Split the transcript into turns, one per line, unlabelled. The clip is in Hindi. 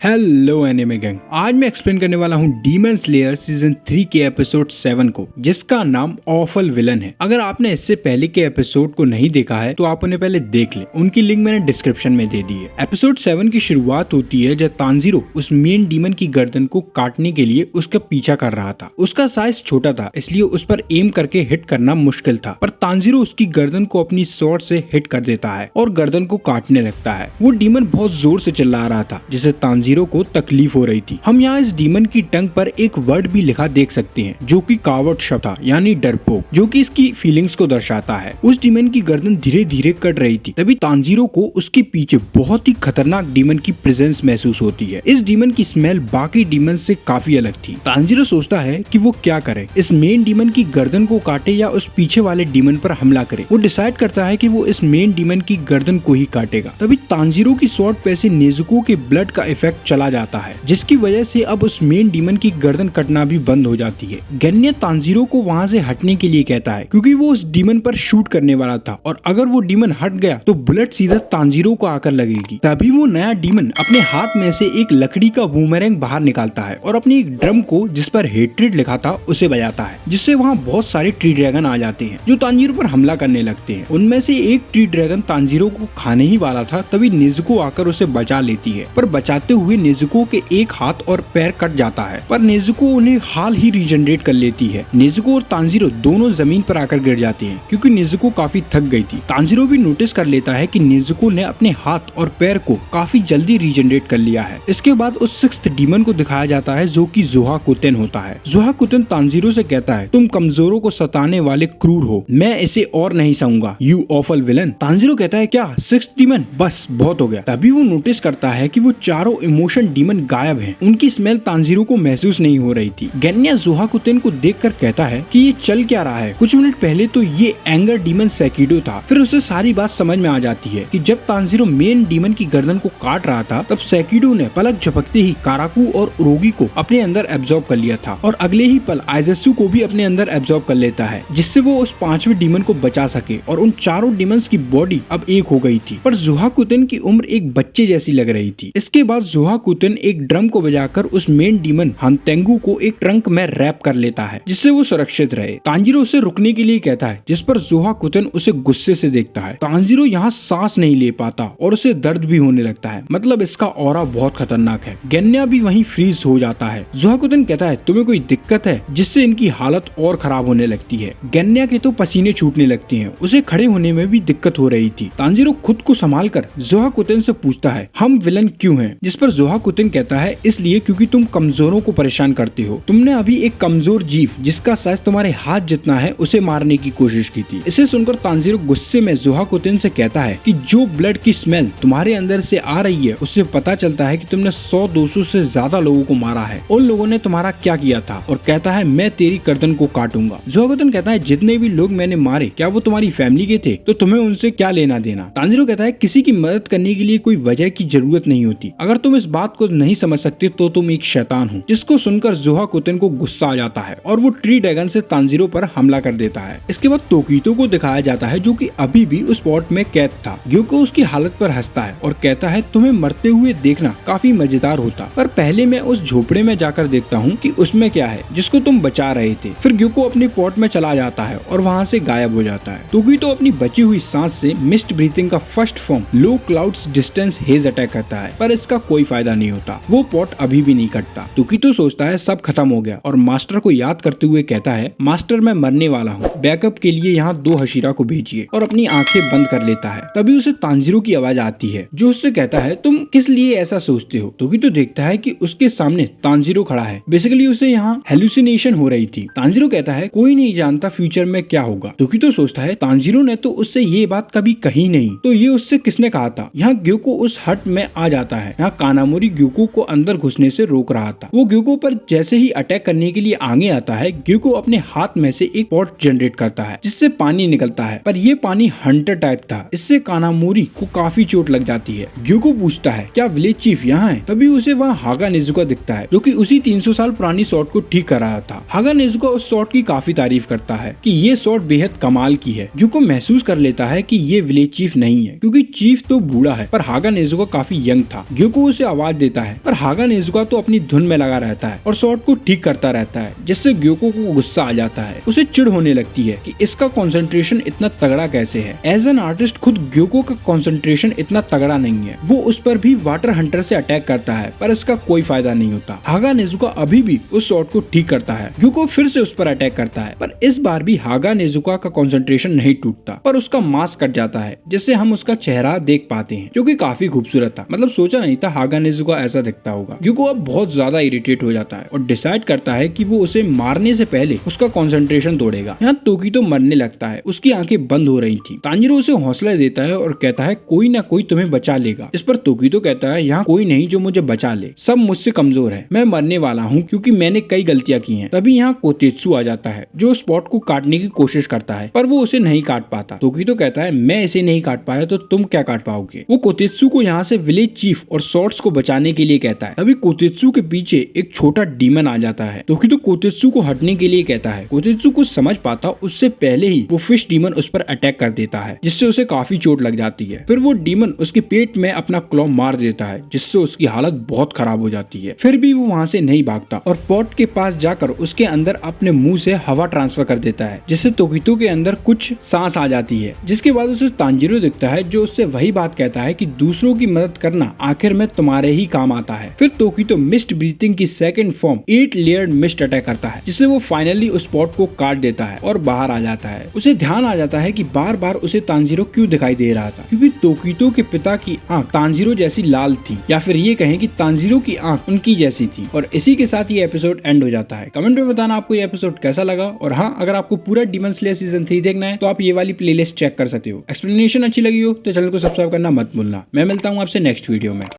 हेलो एनिमे गैंग, आज मैं एक्सप्लेन करने वाला हूँ डीमन स्लेयर सीजन 3 के एपिसोड 7 को, जिसका नाम ऑफल विलन है। अगर आपने इससे पहले के एपिसोड को नहीं देखा है तो आप उन्हें पहले देख लें, उनकी लिंक मैंने डिस्क्रिप्शन में दे दी है। एपिसोड 7 की शुरुआत होती है जब तांजीरो उस मेन डीमन की गर्दन को काटने के लिए उसका पीछा कर रहा था। उसका साइज छोटा था, इसलिए उस पर एम करके हिट करना मुश्किल था, पर तांजीरो उसकी गर्दन को अपनी स्वॉर्ड से हिट कर देता है और गर्दन को काटने लगता है। वो डीमन बहुत जोर से चिल्ला रहा था, जिसे तांजीरो को तकलीफ हो रही थी। हम यहाँ इस डीमन की टंग पर एक वर्ड भी लिखा देख सकते हैं, जो कि कावर्ड शब्द था, यानी डरपोक, जो कि इसकी फीलिंग्स को दर्शाता है। उस डीमन की गर्दन धीरे धीरे कट रही थी, तभी तांजीरो को उसके पीछे बहुत ही खतरनाक डीमन की प्रेजेंस महसूस होती है। इस डीमन की स्मेल बाकी डीमन से काफी अलग थी। तांजीरो सोचता है कि वो क्या करे, इस मेन डीमन की गर्दन को काटे या उस पीछे वाले डीमन पर हमला करे। वो डिसाइड करता है कि वो इस मेन डीमन की गर्दन को ही काटेगा। तभी तांजीरो की स्वॉर्ड पे से नेज़ुको के ब्लड का इफेक्ट चला जाता है, जिसकी वजह से अब उस मेन डीमन की गर्दन कटना भी बंद हो जाती है। गेन्या तांजीरो को वहाँ से हटने के लिए कहता है, क्योंकि वो उस डीमन पर शूट करने वाला था और अगर वो डीमन हट गया तो बुलेट सीधा तांजीरो को आकर लगेगी। तभी वो नया डीमन अपने हाथ में से एक लकड़ी का बूमरैंग बाहर निकालता है और अपनी एक ड्रम को, जिस पर हेट्रेड लिखा था, उसे बजाता है, जिससे वहाँ बहुत सारे ट्री ड्रैगन आ जाते हैं जो तांजीरो पर हमला करने लगते हैं। उनमें से एक ट्री ड्रैगन तांजीरो को खाने ही वाला था, तभी नेज़ुको आकर उसे बचा लेती है, पर बचाते हुए नेज़ुको के एक हाथ और पैर कट जाता है, पर नेज़ुको उन्हें हाल ही रीजनरेट कर लेती है। नेज़ुको और तांजीरो दोनों जमीन पर आकर गिर जाते हैं, क्योंकि नेज़ुको काफी थक गई थी। तांजीरो भी नोटिस कर लेता है कि नेज़ुको ने अपने हाथ और पैर को काफी जल्दी रीजनरेट कर लिया है। इसके बाद उस सिक्स्थ डीमन को दिखाया जाता है, जो कि ज़ोहाकुटेन होता है। ज़ोहाकुटेन तांजीरो से कहता है, तुम कमजोरों को सताने वाले क्रूर हो, मैं इसे और नहीं सहूंगा, यू ऑफल विलन। तांजीरो कहता है, क्या सिक्स्थ डीमन, बस बहुत हो गया। तभी वो नोटिस करता है कि वो चारों इमोशन डीमन गायब हैं। उनकी स्मेल तांजीरो को महसूस नहीं हो रही थी। गेन्या ज़ोहाकुटेन को देखकर कहता है कि ये चल क्या रहा है। कुछ मिनट पहले तो ये एंगर डीमन सेकिडो था। फिर उसे सारी बात समझ में आ जाती है कि जब तांजीरो मेन डीमन की गर्दन को काट रहा था, तब सेकिडो ने पलक झपकते ही काराकू और उरोगी को अपने अंदर एब्जॉर्ब कर लिया था और अगले ही पल आइज़ेत्सु को भी अपने अंदर एब्जॉर्ब कर लेता है, जिससे वो उस पांचवें डीमन को बचा सके। और उन चारों डीमंस की बॉडी अब एक हो गई थी, पर ज़ोहाकुटेन की उम्र एक बच्चे जैसी लग रही थी। इसके बाद ज़ोहाकुटेन एक ड्रम को बजाकर उस मेन डीमन हनतेंगु को एक ट्रंक में रैप कर लेता है, जिससे वो सुरक्षित रहे। तांजीरो उसे रुकने के लिए कहता है, जिस पर ज़ोहाकुटेन उसे गुस्से से देखता है। तांजीरो यहाँ सांस नहीं ले पाता और उसे दर्द भी होने लगता है, मतलब इसका ऑरा बहुत खतरनाक है। गेन्या भी वहीं फ्रीज हो जाता है। ज़ोहाकुटेन कहता है, तुम्हें कोई दिक्कत है, जिससे इनकी हालत और खराब होने लगती है। गेन्या के तो पसीने छूटने लगते हैं, उसे खड़े होने में भी दिक्कत हो रही थी। तांजीरो खुद को संभाल कर ज़ोहाकुटेन से पूछता है, हम विलन क्यों हैं? जिस पर ज़ोहाकुटेन कहता है, इसलिए क्योंकि तुम कमजोरों को परेशान करते हो। तुमने अभी एक कमजोर जीव, जिसका साइज तुम्हारे हाथ जितना है, उसे मारने की कोशिश की थी। इसे सुनकर तांजीरो गुस्से में ज़ोहाकुटेन से कहता है कि जो ब्लड की स्मेल तुम्हारे अंदर से आ रही है, उससे पता चलता है कि तुमने 100-200 से ज्यादा लोगों को मारा है। उन लोगों ने तुम्हारा क्या किया था? और कहता है, मैं तेरी गर्दन को काटूंगा। ज़ोहाकुटेन कहता है, जितने भी लोग मैंने मारे, क्या वो तुम्हारी फैमिली के थे? तो तुम्हें उनसे क्या लेना देना? तांजीरो कहता है, किसी की मदद करने के लिए कोई वजह की जरूरत नहीं होती। अगर तुम इस बात को नहीं समझ सकते तो तुम एक शैतान हो। जिसको सुनकर ज़ोहाकुटेन को गुस्सा आ जाता है और वो ट्री ड्रैगन से तांजीरो पर हमला कर देता है। इसके बाद तोकीतो को दिखाया जाता है, जो कि अभी भी उस पॉट में कैद था। ग्योको उसकी हालत पर हंसता है और कहता है, तुम्हें मरते हुए देखना काफी मजेदार होता, पर पहले मैं उस झोपड़े में जाकर देखता हूँ कि उसमें क्या है जिसको तुम बचा रहे थे। फिर ग्योको अपने पॉट में चला जाता है और वहाँ से गायब हो जाता है। तोकीतो अपनी बची हुई सांस से मिस्ट ब्रीथिंग का फर्स्ट फॉर्म लो क्लाउड्स डिस्टेंस हेज अटैक करता है, पर इसका कोई फायदा नहीं होता। वो पॉट अभी भी नहीं कटता। तोकीतो सोचता है सब खत्म हो गया और मास्टर को याद करते हुए कहता है, मास्टर मैं मरने वाला हूँ, बैकअप के लिए यहाँ 2 हशीरा को भेजिए, और अपनी आंखें बंद कर लेता है। तभी उसे तांजीरो की आवाज आती है, जो उससे कहता है, तुम किस लिए ऐसा सोचते हो? तोकीतो देखता है कि उसके सामने तांजीरो खड़ा है। बेसिकली उसे यहाँ हेलुसिनेशन हो रही थी। तांजीरो कहता है, कोई नहीं जानता फ्यूचर में क्या होगा। तोकीतो सोचता है, तांजीरो ने तो उससे ये बात कभी कही नहीं, तो ये उससे किसने कहा था? यहाँ ग्योको उस हट में आ जाता है। यहाँ कानामोरी ग्योको को अंदर घुसने से रोक रहा था। वो ग्योको पर जैसे ही अटैक करने के लिए आगे आता है, ग्योको अपने हाथ में से एक पॉट जनरेट करता है, जिससे पानी निकलता है, पर ये पानी हंटर टाइप था। इससे कानामोरी को काफी चोट लग जाती है। ग्योको पूछता है, क्या विलेज चीफ यहाँ है? तभी उसे वहाँ हागा नेज़ुका दिखता है, जो कि उसी 300 साल पुरानी शॉट को ठीक कर रहा था। हागा नेज़ुका उस शॉट की काफी तारीफ करता है कि ये शॉट बेहद कमाल की है। ग्योको महसूस कर लेता है कि ये विलेज चीफ नहीं है, क्योंकि चीफ तो बूढ़ा है, पर हागा नेज़ुका काफी यंग था। ग्योको उसे आवाज देता है, पर हागा नेजुका तो अपनी धुन में लगा रहता है और शॉट को ठीक करता रहता है, जिससे ग्योको को गुस्सा आ जाता है। उसे चिढ़ होने लगती है कि इसका कंसंट्रेशन इतना तगड़ा कैसे है। एज एन आर्टिस्ट खुद ग्योको का कंसंट्रेशन इतना तगड़ा नहीं है। वो उस पर भी वाटर हंटर से अटैक करता है, पर इसका कोई फायदा नहीं होता। हागा नेजुका अभी भी उस शॉट को ठीक करता है। ग्योको फिर से उस पर अटैक करता है, पर इस बार भी हागा नेजुका का कंसंट्रेशन नहीं टूटता, पर उसका मास्क कट जाता है, जिससे हम उसका चेहरा देख पाते हैं, जो कि काफी खूबसूरत था। मतलब सोचा नहीं था हागा नेजुका ऐसा दिखता होगा। ग्योको अब बहुत ज्यादा इरिटेट हो जाता है और डिसाइड करता है कि वो उसे मारने से पहले उसका कंसंट्रेशन तोड़ेगा। यहाँ तोकितो मरने लगता है, उसकी आंखें बंद हो रही थी। तांजीरो उसे हौसला देता है और कहता है कोई ना कोई तुम्हें बचा लेगा। इस पर तोकितो कहता है यहाँ कोई नहीं जो मुझे बचा ले, सब मुझसे कमजोर है, मैं मरने वाला हूँ क्योंकि मैंने कई गलतियां की हैं। तभी यहाँ कोतेत्सु आ जाता है, जो स्पॉट को काटने की कोशिश करता है, पर वो उसे नहीं काट पाता। तोकितो कहता है मैं इसे नहीं काट पाया तो तुम क्या काट पाओगे। वो कोतेत्सु को यहाँ से विलेज चीफ और शॉर्ट्स को बचाने के लिए कहता है। तभी कोतेत्सु के पीछे एक छोटा डीमन आ जाता है। तोकितो कोतेत्सु को हटने के लिए कहता है। कोतेत्सु कुछ समझ पाता उससे पहले ही वो फिश डीमन उस पर अटैक कर देता है, जिससे उसे काफी चोट लग जाती है। फिर वो डीमन उसके पेट में अपना क्लॉ मार देता है, जिससे उसकी हालत बहुत खराब हो जाती है। फिर भी वो वहाँ से नहीं भागता और पॉट के पास जाकर उसके अंदर अपने मुंह से हवा ट्रांसफर कर देता है, जिससे तोकितो के अंदर कुछ सांस आ जाती है। जिसके बाद उसे तांजीरो दिखता है, जो उससे वही बात कहता है कि दूसरों की मदद करना आखिर में तुम्हारे ही काम आता है। फिर तोकितो मिस्ट ब्रीथिंग की second form 8 layered mist attack करता है, जिससे वो फाइनली उस पॉट को काट देता है और बाहर आ जाता है। उसे ध्यान आ जाता है कि बार बार उसे तांजीरो क्यों दिखाई दे रहा था, क्योंकि तोकितो के पिता की आंख तांजीरो जैसी लाल थी, या फिर ये कहें कि तांजीरो की आंख उनकी जैसी थी। और इसी के साथ ये एपिसोड एंड हो जाता है। कमेंट में बताना आपको ये एपिसोड कैसा लगा। और हाँ, अगर आपको पूरा डीमन स्लेयर सीजन 3 देखना है तो आप ये वाली प्लेलिस्ट चेक कर सकते हो। एक्सप्लेनेशन अच्छी लगी हो तो चैनल को सब्सक्राइब करना मत भूलना। मैं मिलता हूँ आपसे नेक्स्ट वीडियो में।